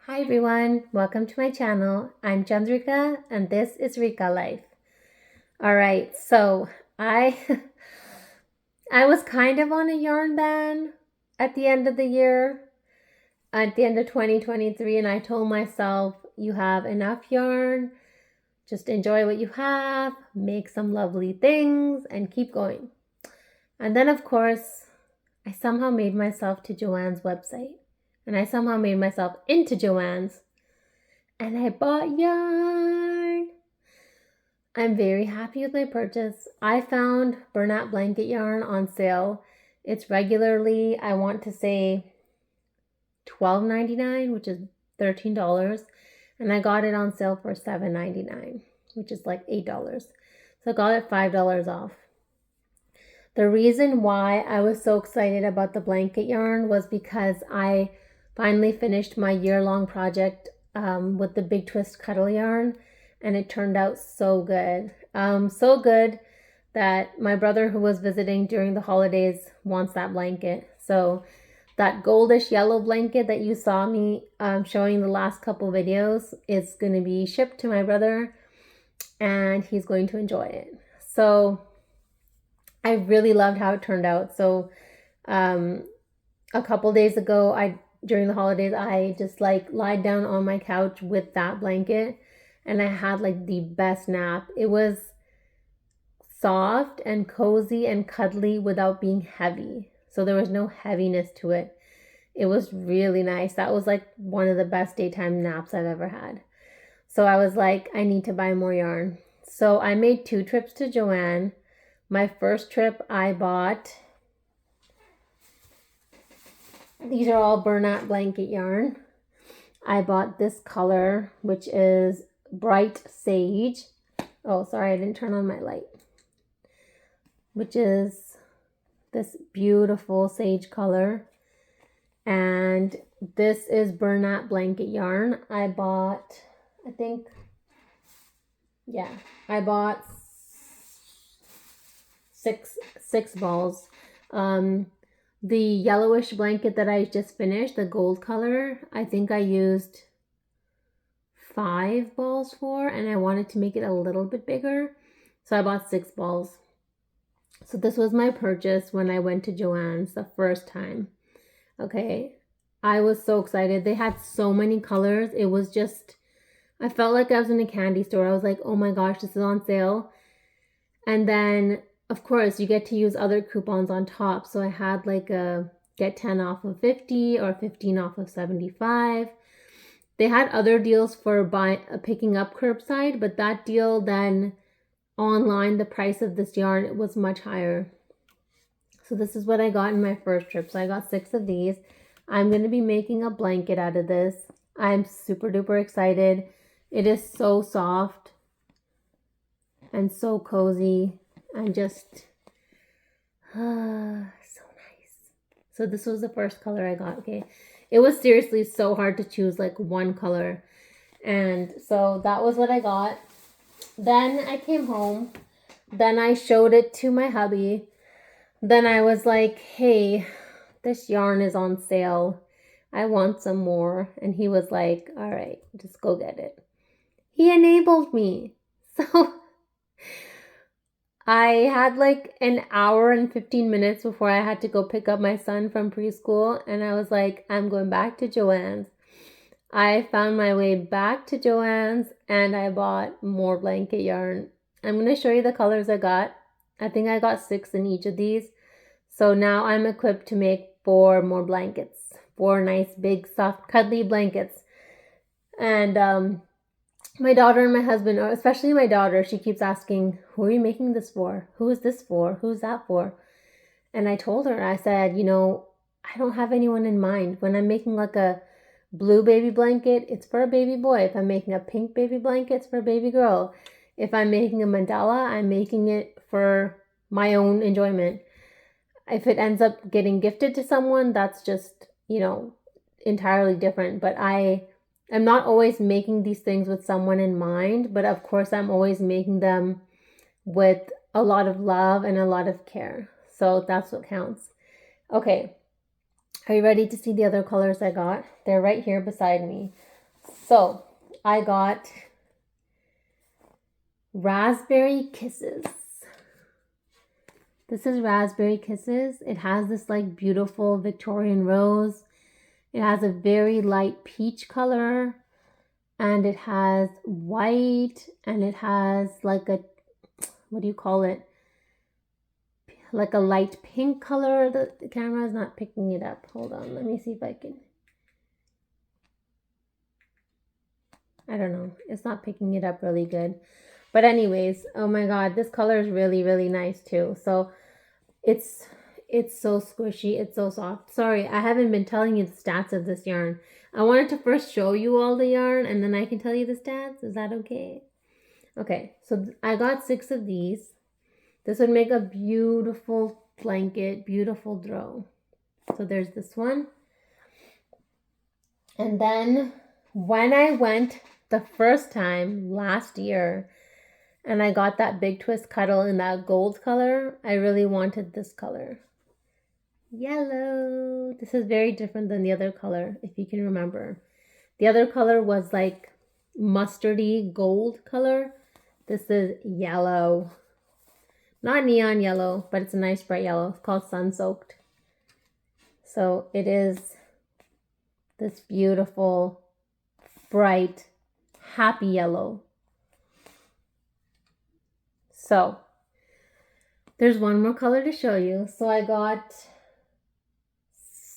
Hi everyone, welcome to my channel. I'm Chandrika and this is Rika Life. All right, so I I was kind of on a yarn ban at the end of the year, at the end of 2023, and I told myself, you have enough yarn, just enjoy what you have, make some lovely things, and keep going. And then, of course, I somehow made myself to Joanne's website, and I somehow made myself into Joanne's. And I bought yarn. I'm very happy with my purchase. I found burlap blanket yarn on sale. It's regularly, I want to say, $12.99, which is $13. And I got it on sale for $7.99, which is like $8. So I got it $5 off. The reason why I was so excited about the blanket yarn was because I finally finished my year-long project with the Big Twist Cuddly yarn, and it turned out so good. So good that my brother, who was visiting during the holidays, wants that blanket. So that goldish yellow blanket that you saw me showing the last couple videos is going to be shipped to my brother, and he's going to enjoy it. So I really loved how it turned out. So a couple days ago, during the holidays, I just lied down on my couch with that blanket, and I had like the best nap. It was soft and cozy and cuddly without being heavy. So there was no heaviness to it. It was really nice. That was like one of the best daytime naps I've ever had. So I was like, I need to buy more yarn. So I made 2 trips to Joanne. My first trip, I bought, these are all burlap blanket yarn. I bought this color, which is Bright Sage. Oh, sorry, I didn't turn on my light. Which is this beautiful sage color. And this is burlap blanket yarn. I bought, I bought six balls. The yellowish blanket that I just finished, the gold color, I think I used 5 balls for, and I wanted to make it a little bit bigger, so I bought 6 balls. So this was my purchase when I went to Joann's the first time. Okay, I was so excited. They had so many colors. It was just, I felt like I was in a candy store. I was like, oh my gosh, this is on sale. And then of course, you get to use other coupons on top. So I had like a get 10 off of 50 or 15 off of 75. They had other deals for picking up curbside, but that deal then online, the price of this yarn was much higher. So this is what I got in my first trip. So I got 6 of these. I'm going to be making a blanket out of this. I'm super duper excited. It is so soft and so cozy. And just so nice. So this was the first color I got. Okay, it was seriously so hard to choose like one color, and so that was what I got. Then I came home, then I showed it to my hubby. Then I was like, hey, this yarn is on sale, I want some more. And he was like, all right, just go get it. He enabled me. So I had like an hour and 15 minutes before I had to go pick up my son from preschool, and I was like, I'm going back to Joann's. I found my way back to Joann's, and I bought more blanket yarn. I'm going to show you the colors I got. I think I got 6 in each of these. So now I'm equipped to make 4 more blankets. 4 nice, big, soft, cuddly blankets. And my daughter and my husband, especially my daughter, she keeps asking, who are you making this for? Who is this for? Who's that for? And I told her, I said, I don't have anyone in mind. When I'm making like a blue baby blanket, it's for a baby boy. If I'm making a pink baby blanket, it's for a baby girl. If I'm making a mandala, I'm making it for my own enjoyment. If it ends up getting gifted to someone, that's just, entirely different. But I'm not always making these things with someone in mind, but of course I'm always making them with a lot of love and a lot of care. So that's what counts. Okay, are you ready to see the other colors I got? They're right here beside me. So I got Raspberry Kisses. This is Raspberry Kisses. It has this like beautiful Victorian rose. It has a very light peach color, and it has white, and it has like a, what do you call it? Like a light pink color. The camera is not picking it up. Hold on, let me see if I can. I don't know. It's not picking it up really good. But anyways, oh my god, this color is really, really nice too. So it's so squishy. It's so soft. Sorry, I haven't been telling you the stats of this yarn. I wanted to first show you all the yarn and then I can tell you the stats. Is that okay? Okay, so I got 6 of these. This would make a beautiful blanket, beautiful throw. So there's this one. And then when I went the first time last year and I got that big twist cuddle in that gold color, I really wanted this color. Yellow. This is very different than the other color, if you can remember. The other color was like mustardy gold color. This is yellow. Not neon yellow, but it's a nice bright yellow. It's called Sun Soaked. So it is this beautiful, bright, happy yellow. So there's one more color to show you. So I got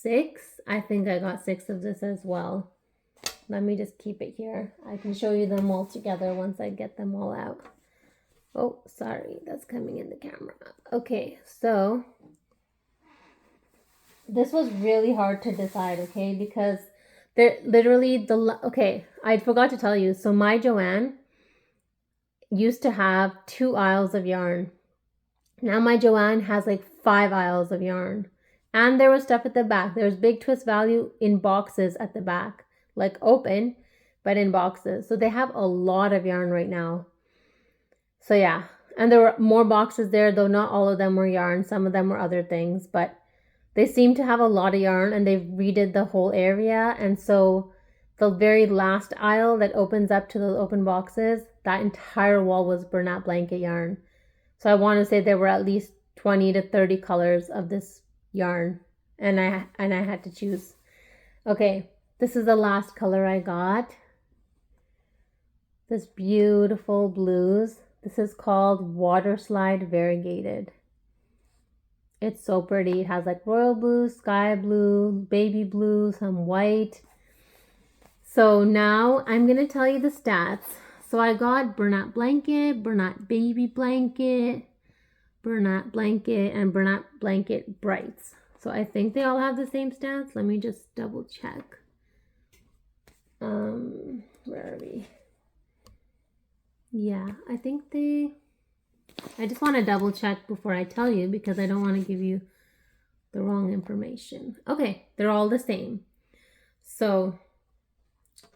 6. I think I got 6 of this as well. Let me just keep it here. I can show you them all together once I get them all out. Oh, sorry, that's coming in the camera. Okay, so this was really hard to decide, okay? Because they're literally okay, I forgot to tell you. So my Joanne used to have 2 aisles of yarn. Now my Joanne has like 5 aisles of yarn. And there was stuff at the back. There's big twist value in boxes at the back. Like open, but in boxes. So they have a lot of yarn right now. So yeah, and there were more boxes there, though not all of them were yarn. Some of them were other things, but they seem to have a lot of yarn and they've redid the whole area. And so the very last aisle that opens up to those open boxes, that entire wall was burlap blanket yarn. So I want to say there were at least 20 to 30 colors of this yarn, and I had to choose. Okay, this is the last color I got. This beautiful blues. This is called Water Slide Variegated. It's so pretty. It has like royal blue, sky blue, baby blue, some white. So now I'm going to tell you the stats. So I got burlap blanket, burlap baby blanket, burlap blanket, and burlap blanket brights. So I think they all have the same stats. Let me just double check. Where are we? Yeah, I think I just want to double check before I tell you because I don't want to give you the wrong information. Okay, they're all the same. So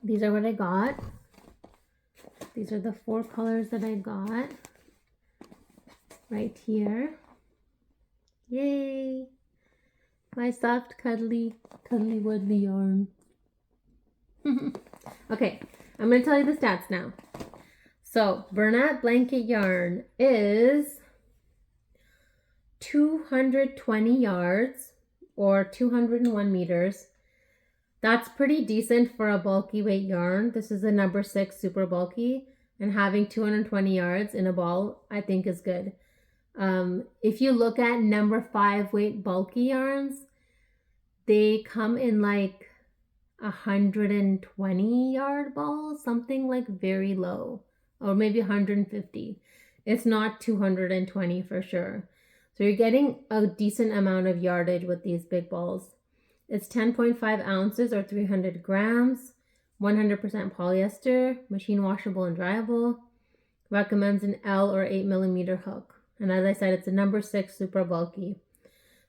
these are what I got. These are the 4 colors that I got right here. Yay! My soft, cuddly woodly yarn. Okay, I'm going to tell you the stats now. So, burlap blanket yarn is 220 yards or 201 meters. That's pretty decent for a bulky weight yarn. This is a number 6 super bulky, and having 220 yards in a ball I think is good. If you look at number 5 weight bulky yarns, they come in like 120 yard balls, something like very low, or maybe 150. It's not 220 for sure. So you're getting a decent amount of yardage with these big balls. It's 10.5 ounces or 300 grams, 100% polyester, machine washable and dryable. Recommends an L or 8 millimeter hook. And as I said, it's a number 6 super bulky.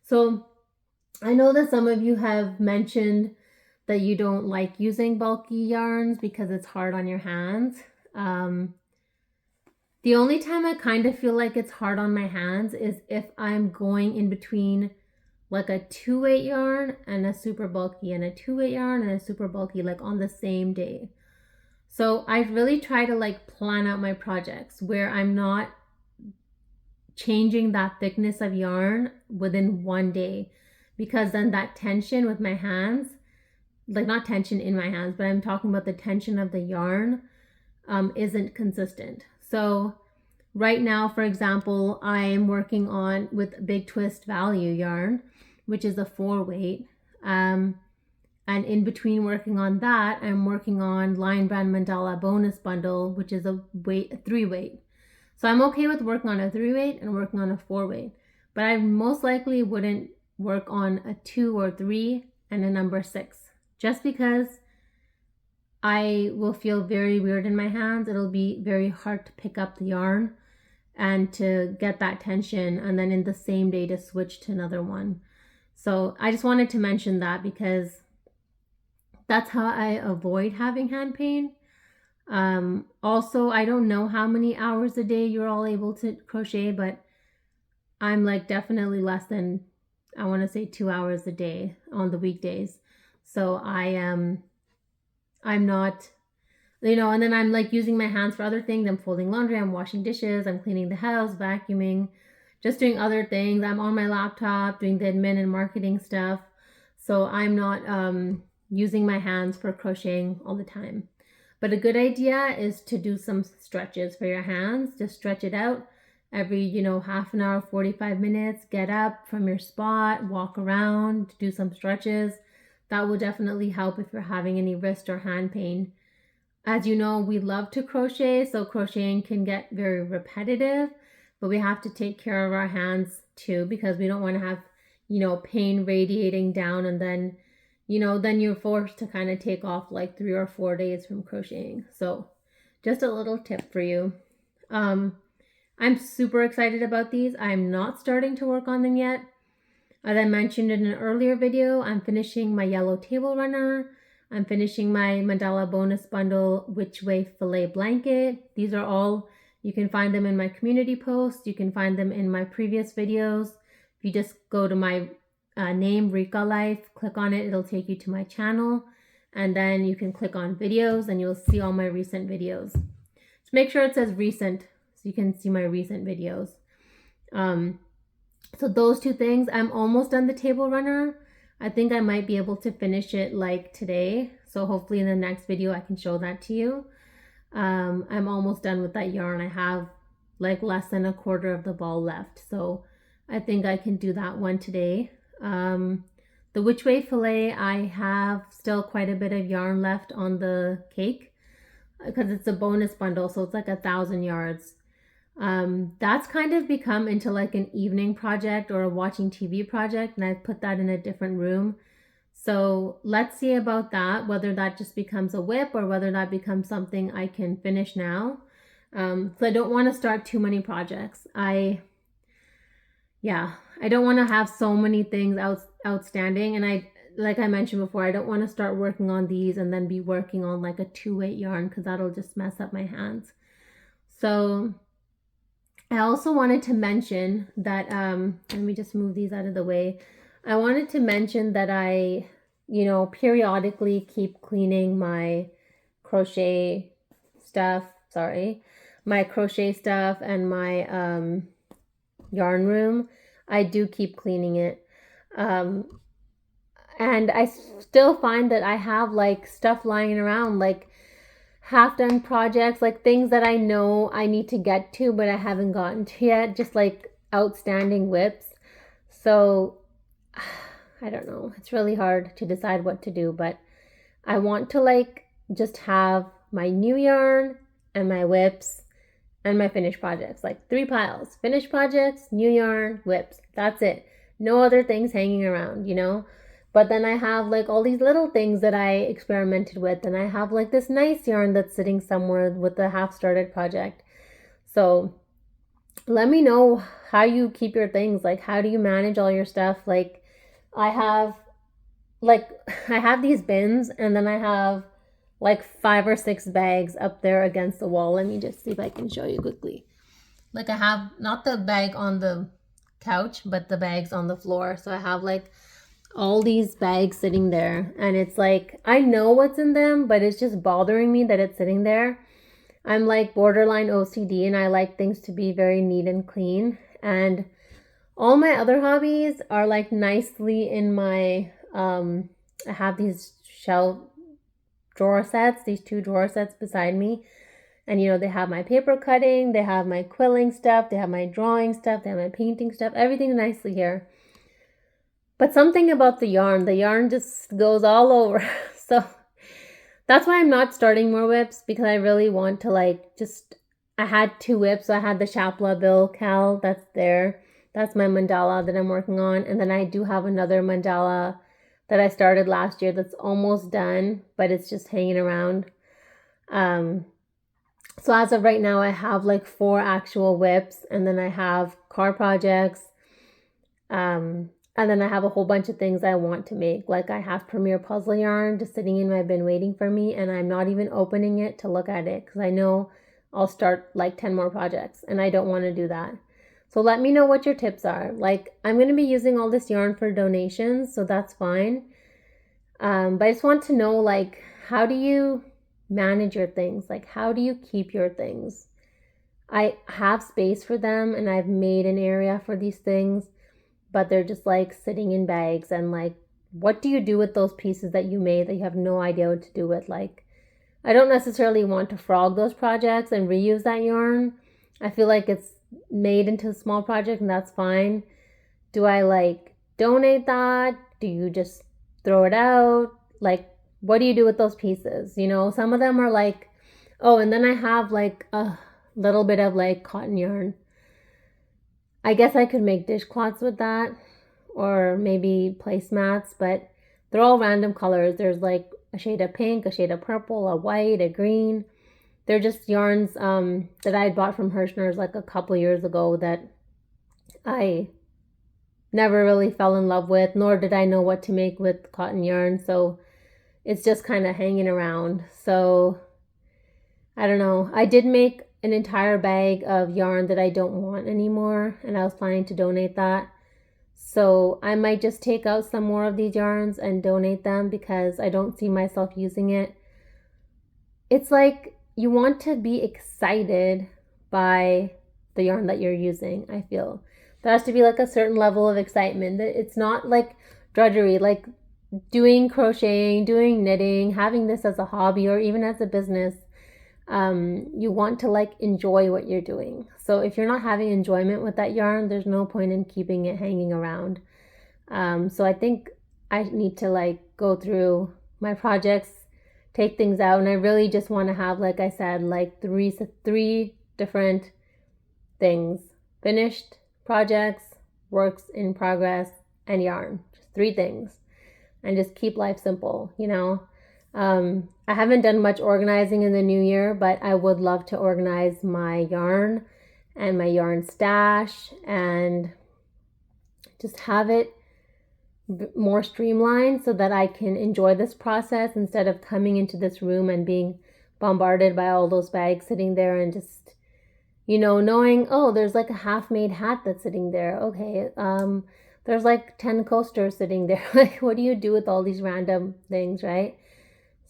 So I know that some of you have mentioned that you don't like using bulky yarns because it's hard on your hands. The only time I kind of feel like it's hard on my hands is if I'm going in between like a 2-weight yarn and a super bulky, and a 2-weight yarn and a super bulky, like on the same day. So I really try to like plan out my projects where I'm not changing that thickness of yarn within one day, because then that tension with my hands, like not tension in my hands, but I'm talking about the tension of the yarn, isn't consistent. So right now, for example, I am working on with Big Twist Value yarn, which is a 4-weight. And in between working on that, I'm working on Lion Brand Mandala Bonus Bundle, which is a 3-weight. So I'm okay with working on a 3-weight and working on a 4-weight, but I most likely wouldn't work on a 2 or 3 and a number 6, just because I will feel very weird in my hands. It'll be very hard to pick up the yarn and to get that tension, and then in the same day to switch to another one. So I just wanted to mention that because that's how I avoid having hand pain. Also, I don't know how many hours a day you're all able to crochet, but I'm like definitely less than, I want to say 2 hours a day on the weekdays. So I'm not, and then I'm like using my hands for other things. I'm folding laundry, I'm washing dishes, I'm cleaning the house, vacuuming, just doing other things. I'm on my laptop doing the admin and marketing stuff. So I'm not using my hands for crocheting all the time. But a good idea is to do some stretches for your hands. Just stretch it out every, half an hour, 45 minutes. Get up from your spot, walk around, do some stretches. That will definitely help if you're having any wrist or hand pain. As you know, we love to crochet, so crocheting can get very repetitive, but we have to take care of our hands too, because we don't want to have, pain radiating down, and then then you're forced to kind of take off like 3 or 4 days from crocheting. So just a little tip for you. I'm super excited about these. I'm not starting to work on them yet. As I mentioned in an earlier video, I'm finishing my yellow table runner. I'm finishing my Mandala Bonus Bundle Which Way Filet Blanket. These are all, you can find them in my community posts. You can find them in my previous videos. If you just go to my name, Rika Life, click on it, it'll take you to my channel, and then you can click on videos and you'll see all my recent videos. Just make sure it says recent so you can see my recent videos. So those two things, I'm almost done the table runner. I think I might be able to finish it like today, so hopefully in the next video I can show that to you. I'm almost done with that yarn. I have like less than a quarter of the ball left, so I think I can do that one today. The Which Way Filet, I have still quite a bit of yarn left on the cake because it's a bonus bundle, so it's like 1,000 yards. That's kind of become into like an evening project or a watching TV project, and I've put that in a different room. So let's see about that, whether that just becomes a whip or whether that becomes something I can finish now. So I don't want to start too many projects. I don't want to have so many things outstanding, and like I mentioned before, I don't want to start working on these and then be working on like a 2-weight yarn, because that'll just mess up my hands. So I also wanted to mention that, let me just move these out of the way. I wanted to mention that I, periodically keep cleaning my crochet stuff, my crochet stuff and my yarn room. I do keep cleaning it. And I still find that I have like stuff lying around, like half-done projects, like things that I know I need to get to but I haven't gotten to yet, just like outstanding whips. So I don't know, it's really hard to decide what to do, but I want to like just have my new yarn and my whips and my finished projects, like 3 piles: finished projects, new yarn, whips. That's it. No other things hanging around, But then I have like all these little things that I experimented with, and I have like this nice yarn that's sitting somewhere with the half-started project. So let me know how you keep your things. Like, how do you manage all your stuff? Like, I have these bins, and then I have like 5 or 6 bags up there against the wall. Let me just see if I can show you quickly. Like, I have not the bag on the couch, but the bags on the floor. So I have like all these bags sitting there, and it's like, I know what's in them, but it's just bothering me that it's sitting there. I'm like borderline OCD, and I like things to be very neat and clean. And all my other hobbies are like nicely in my, I have these shelf drawer sets, these 2 drawer sets beside me. And they have my paper cutting, they have my quilling stuff, they have my drawing stuff, they have my painting stuff, everything nicely here. But something about the yarn just goes all over. So that's why I'm not starting more whips, because I really want to I had 2 whips. So I had the Shapla Bill Cal that's there. That's my mandala that I'm working on. And then I do have another mandala that I started last year that's almost done, but it's just hanging around. So as of right now, I have like 4 actual whips, and then I have car projects. And then I have a whole bunch of things I want to make. Like I have Premier Puzzle yarn just sitting in my bin waiting for me, and I'm not even opening it to look at it because I know I'll start like 10 more projects, and I don't want to do that. So let me know what your tips are. Like, I'm going to be using all this yarn for donations, so that's fine. But I just want to know, like, how do you manage your things? Like, how do you keep your things? I have space for them, and I've made an area for these things, but they're just like sitting in bags. And like, what do you do with those pieces that you made that you have no idea what to do with? Like, I don't necessarily want to frog those projects and reuse that yarn. I feel like it's made into a small project, and that's fine. Do I like donate that? Do you just throw it out? Like, what do you do with those pieces? Some of them are like, oh, and then I have like a little bit of like cotton yarn. I guess I could make dishcloths with that, or maybe placemats, but they're all random colors. There's like a shade of pink, a shade of purple, a white, a green. They're just yarns that I had bought from Hirschner's like a couple years ago that I never really fell in love with, nor did I know what to make with cotton yarn. So it's just kind of hanging around. So I don't know. I did make an entire bag of yarn that I don't want anymore, and I was planning to donate that. So I might just take out some more of these yarns and donate them because I don't see myself using it. It's like you want to be excited by the yarn that you're using, I feel. There has to be like a certain level of excitement. It's not like drudgery, like doing crocheting, doing knitting, having this as a hobby or even as a business. You want to like enjoy what you're doing. So if you're not having enjoyment with that yarn, there's no point in keeping it hanging around. So I think I need to like go through my projects, take things out, and I really just want to have, like I said, like three different things: finished projects, works in progress, and yarn. Just 3 things, and just keep life simple. I haven't done much organizing in the new year, but I would love to organize my yarn and my yarn stash and just have it more streamlined so that I can enjoy this process instead of coming into this room and being bombarded by all those bags sitting there and just, knowing, oh, there's like a half-made hat that's sitting there. Okay, there's like 10 coasters sitting there. Like, what do you do with all these random things, right?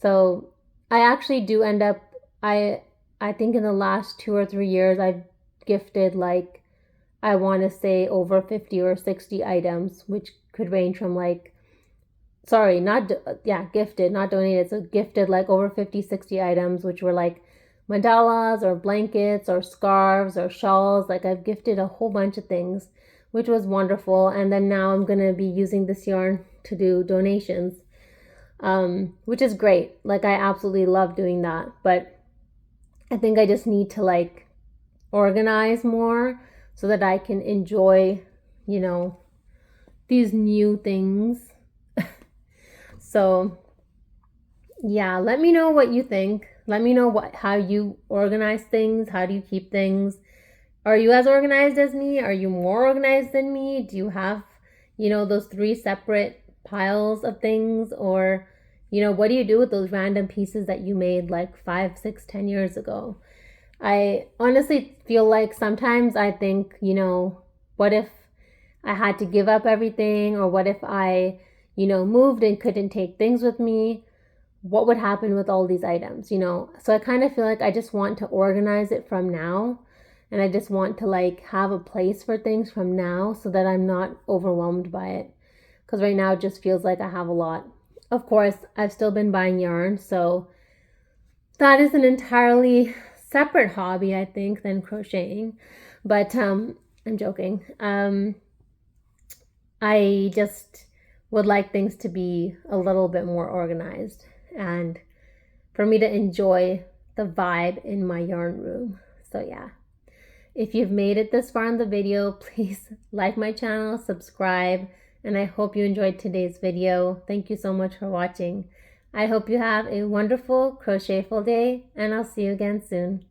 So I actually do end up, I think in the last 2 or 3 years, I've gifted like, I want to say over 50 or 60 items, which could range from like, gifted, not donated. So gifted like over 50, 60 items, which were like mandalas or blankets or scarves or shawls. Like I've gifted a whole bunch of things, which was wonderful. And then now I'm going to be using this yarn to do donations. Which is great. Like I absolutely love doing that, but I think I just need to like organize more so that I can enjoy, these new things. So yeah, let me know what you think. Let me know how you organize things. How do you keep things? Are you as organized as me? Are you more organized than me? Do you have, those 3 separate piles of things? Or, what do you do with those random pieces that you made like 5, 6, 10 years ago? I honestly feel like sometimes I think, what if I had to give up everything? Or what if I, moved and couldn't take things with me, what would happen with all these items, So I kind of feel like I just want to organize it from now. And I just want to like have a place for things from now so that I'm not overwhelmed by it. Because right now it just feels like I have a lot. Of course, I've still been buying yarn, so that is an entirely separate hobby, I think, than crocheting. But I'm joking. I just would like things to be a little bit more organized and for me to enjoy the vibe in my yarn room. So yeah. If you've made it this far in the video, please like my channel, subscribe, and I hope you enjoyed today's video. Thank you so much for watching. I hope you have a wonderful crochetful day, and I'll see you again soon.